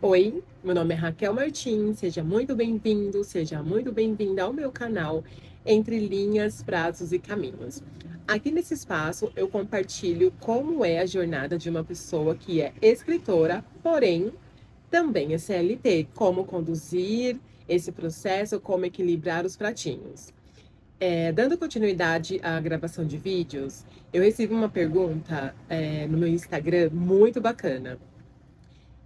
Oi, meu nome é Raquel Martins, seja muito bem-vindo, seja muito bem-vinda ao meu canal Entre Linhas, Prazos e Caminhos. Aqui nesse espaço eu compartilho como é a jornada de uma pessoa que é escritora, porém também é CLT, como conduzir esse processo, como equilibrar os pratinhos. Dando continuidade à gravação de vídeos, eu recebi uma pergunta, no meu Instagram muito bacana.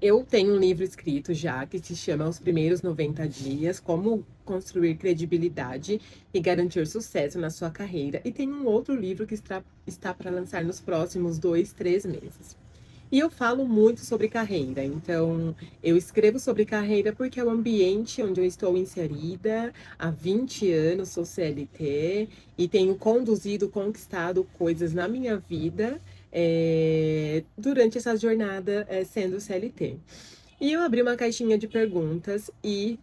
Eu tenho um livro escrito já que se chama Os Primeiros 90 Dias, Como Construir Credibilidade e Garantir Sucesso na Sua Carreira. E tem um outro livro que está para lançar nos próximos 2, 3 meses. E eu falo muito sobre carreira, então eu escrevo sobre carreira porque é o ambiente onde eu estou inserida há 20 anos, sou CLT e tenho conduzido, conquistado coisas na minha vida durante essa jornada sendo CLT. E eu abri uma caixinha de perguntas e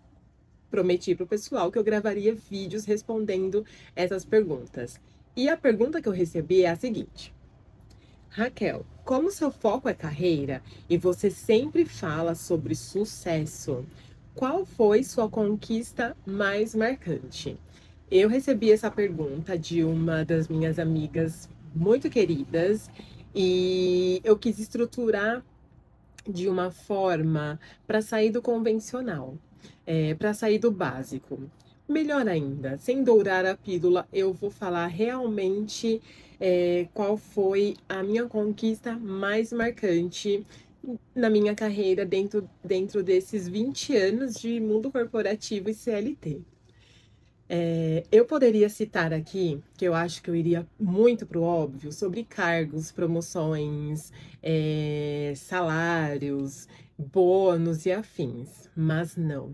prometi para o pessoal que eu gravaria vídeos respondendo essas perguntas. E a pergunta que eu recebi é a seguinte: Raquel, como seu foco é carreira e você sempre fala sobre sucesso, qual foi sua conquista mais marcante? Eu recebi essa pergunta de uma das minhas amigas muito queridas e eu quis estruturar de uma forma para sair do convencional, para sair do básico. Melhor ainda, sem dourar a pílula, eu vou falar realmente qual foi a minha conquista mais marcante na minha carreira dentro desses 20 anos de mundo corporativo e CLT. Eu poderia citar aqui, que eu acho que eu iria muito pro óbvio, sobre cargos, promoções, salários, bônus e afins, mas não.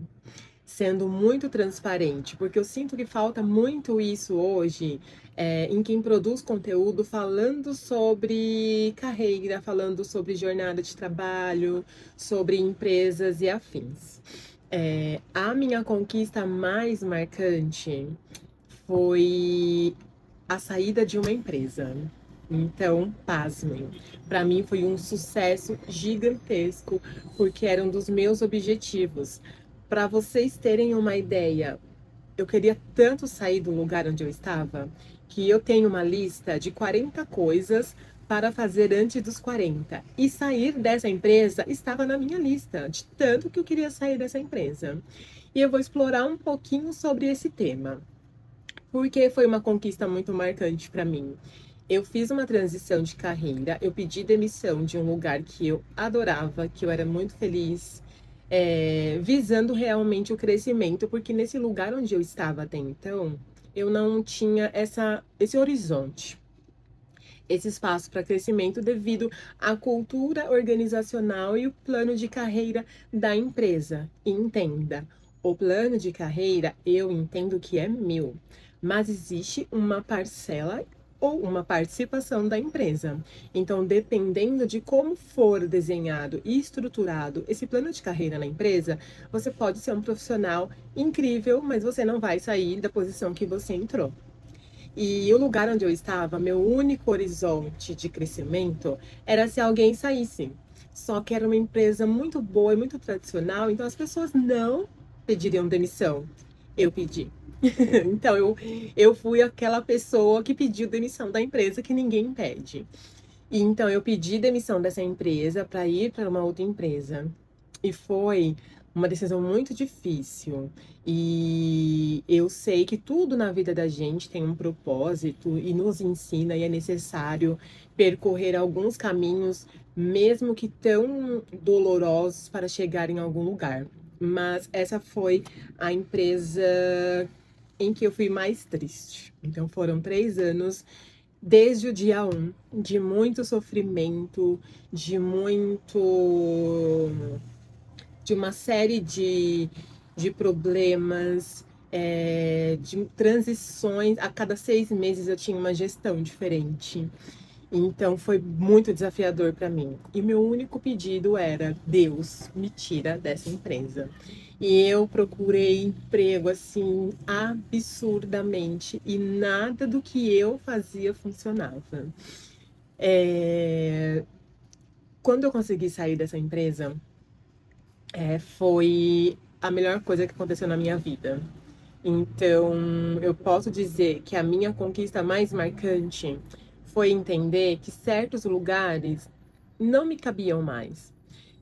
Sendo muito transparente, porque eu sinto que falta muito isso hoje em quem produz conteúdo falando sobre carreira, falando sobre jornada de trabalho, sobre empresas e afins. A minha conquista mais marcante foi a saída de uma empresa. Então, pasmem, para mim foi um sucesso gigantesco, porque era um dos meus objetivos. Para vocês terem uma ideia, eu queria tanto sair do lugar onde eu estava, que eu tenho uma lista de 40 coisas para fazer antes dos 40. E sair dessa empresa estava na minha lista, de tanto que eu queria sair dessa empresa. E eu vou explorar um pouquinho sobre esse tema, porque foi uma conquista muito marcante para mim. Eu fiz uma transição de carreira, eu pedi demissão de um lugar que eu adorava, que eu era muito feliz, visando realmente o crescimento, porque nesse lugar onde eu estava até então, eu não tinha esse horizonte, esse espaço para crescimento devido à cultura organizacional e o plano de carreira da empresa. Entenda, o plano de carreira eu entendo que é meu, mas existe uma parcela ou uma participação da empresa. Então, dependendo de como for desenhado e estruturado esse plano de carreira na empresa, você pode ser um profissional incrível, mas você não vai sair da posição que você entrou. E o lugar onde eu estava, meu único horizonte de crescimento era se alguém saísse. Só que era uma empresa muito boa e muito tradicional, então as pessoas não pediriam demissão. Eu pedi. Então eu fui aquela pessoa que pediu demissão da empresa que ninguém pede. E então eu pedi demissão dessa empresa para ir para uma outra empresa. E foi uma decisão muito difícil. E eu sei que tudo na vida da gente tem um propósito e nos ensina e é necessário percorrer alguns caminhos, mesmo que tão dolorosos, para chegar em algum lugar. Mas essa foi a empresa em que eu fui mais triste. Então foram 3 anos desde o dia 1, de muito sofrimento, de uma série de problemas, de transições. A cada 6 meses eu tinha uma gestão diferente. Então foi muito desafiador para mim. E meu único pedido era: Deus, me tira dessa empresa. E eu procurei emprego assim absurdamente e nada do que eu fazia funcionava. Quando eu consegui sair dessa empresa, Foi a melhor coisa que aconteceu na minha vida. Então, eu posso dizer que a minha conquista mais marcante foi entender que certos lugares não me cabiam mais.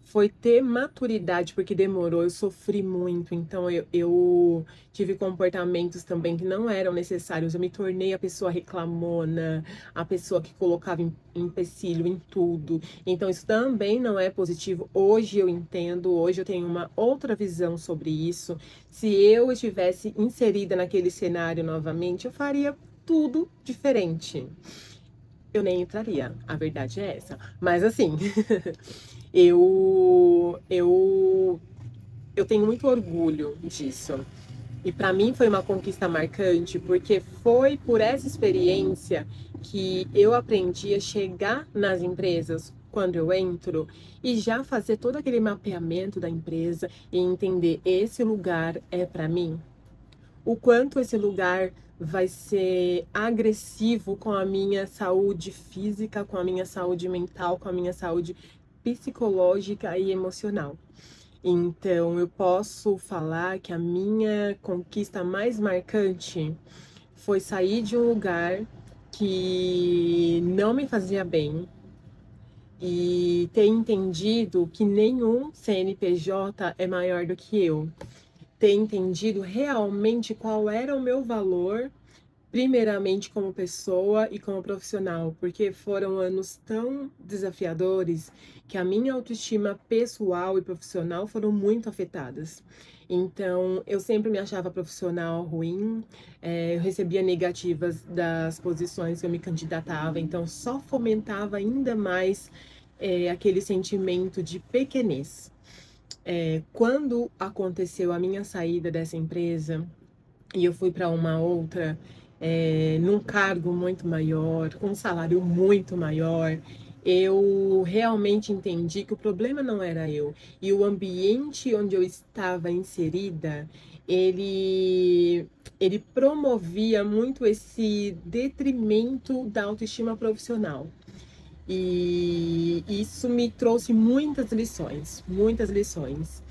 Foi ter maturidade, porque demorou, eu sofri muito, então eu tive comportamentos também que não eram necessários. Eu me tornei a pessoa reclamona, a pessoa que colocava empecilho em tudo. Então, isso também não é positivo. Hoje eu entendo, hoje eu tenho uma outra visão sobre isso. Se eu estivesse inserida naquele cenário novamente, eu faria tudo diferente. Eu nem entraria, a verdade é essa. Mas assim, eu, eu, eu tenho muito orgulho disso. E para mim foi uma conquista marcante, porque foi por essa experiência que eu aprendi a chegar nas empresas quando eu entro e já fazer todo aquele mapeamento da empresa e entender esse lugar é para mim. O quanto esse lugar vai ser agressivo com a minha saúde física, com a minha saúde mental, com a minha saúde psicológica e emocional. Então, eu posso falar que a minha conquista mais marcante foi sair de um lugar que não me fazia bem e ter entendido que nenhum CNPJ é maior do que eu. Ter entendido realmente qual era o meu valor, primeiramente como pessoa e como profissional, porque foram anos tão desafiadores que a minha autoestima pessoal e profissional foram muito afetadas. Então, eu sempre me achava profissional ruim, eu recebia negativas das posições que eu me candidatava, então só fomentava ainda mais aquele sentimento de pequenez. Quando aconteceu a minha saída dessa empresa e eu fui para uma outra, num cargo muito maior, com um salário muito maior, eu realmente entendi que o problema não era eu. E o ambiente onde eu estava inserida, ele, ele promovia muito esse detrimento da autoestima profissional. E isso me trouxe muitas lições, muitas lições.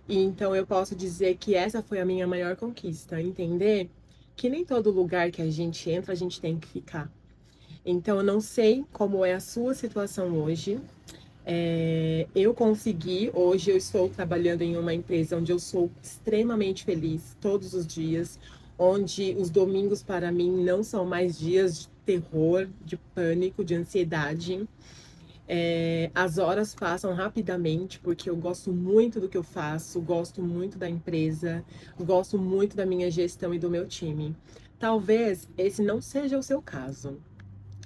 E então eu posso dizer que essa foi a minha maior conquista, entender que nem todo lugar que a gente entra a gente tem que ficar. Então eu não sei como é a sua situação hoje. Eu consegui, hoje eu estou trabalhando em uma empresa onde eu sou extremamente feliz todos os dias, onde os domingos para mim não são mais dias de terror, de pânico, de ansiedade. As horas passam rapidamente porque eu gosto muito do que eu faço, gosto muito da empresa, gosto muito da minha gestão e do meu time. Talvez esse não seja o seu caso.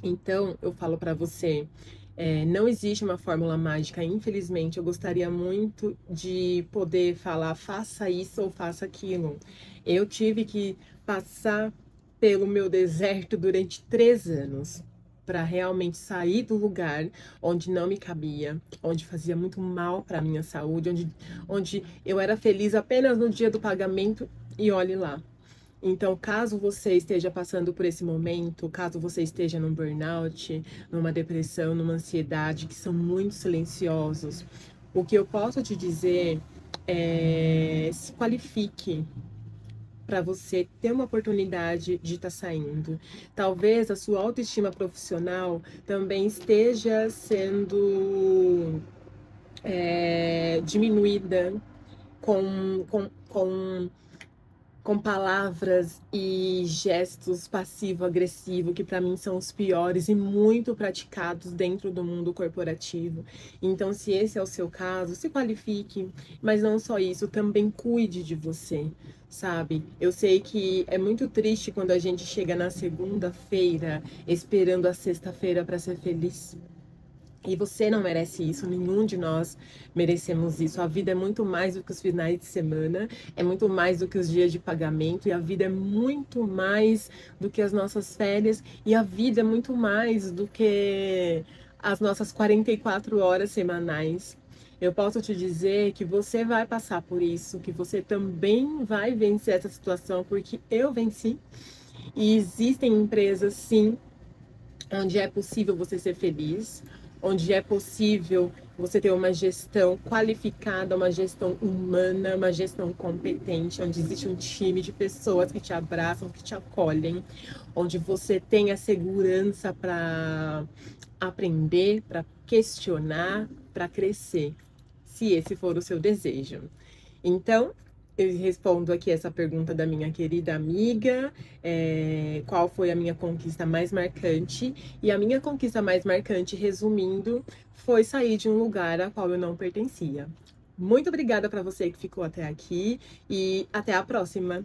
Então, eu falo para você, não existe uma fórmula mágica. Infelizmente, eu gostaria muito de poder falar, faça isso ou faça aquilo. Eu tive que passar pelo meu deserto durante 3 anos para realmente sair do lugar onde não me cabia, onde fazia muito mal para minha saúde, onde eu era feliz apenas no dia do pagamento e olhe lá. Então, caso você esteja passando por esse momento, caso você esteja num burnout, numa depressão, numa ansiedade, que são muito silenciosos, o que eu posso te dizer é se qualifique para você ter uma oportunidade de estar saindo. Talvez a sua autoestima profissional também esteja sendo diminuída com palavras e gestos passivo-agressivo, que para mim são os piores e muito praticados dentro do mundo corporativo. Então, se esse é o seu caso, se qualifique, mas não só isso, também cuide de você, sabe? Eu sei que é muito triste quando a gente chega na segunda-feira esperando a sexta-feira para ser feliz. E você não merece isso, nenhum de nós merecemos isso. A vida é muito mais do que os finais de semana, é muito mais do que os dias de pagamento, e a vida é muito mais do que as nossas férias, e a vida é muito mais do que as nossas 44 horas semanais. Eu posso te dizer que você vai passar por isso, que você também vai vencer essa situação, porque eu venci. E existem empresas, sim, onde é possível você ser feliz, onde é possível você ter uma gestão qualificada, uma gestão humana, uma gestão competente, onde existe um time de pessoas que te abraçam, que te acolhem, onde você tem a segurança para aprender, para questionar, para crescer, se esse for o seu desejo. Então, eu respondo aqui essa pergunta da minha querida amiga, qual foi a minha conquista mais marcante? E a minha conquista mais marcante, resumindo, foi sair de um lugar a qual eu não pertencia. Muito obrigada para você que ficou até aqui e até a próxima!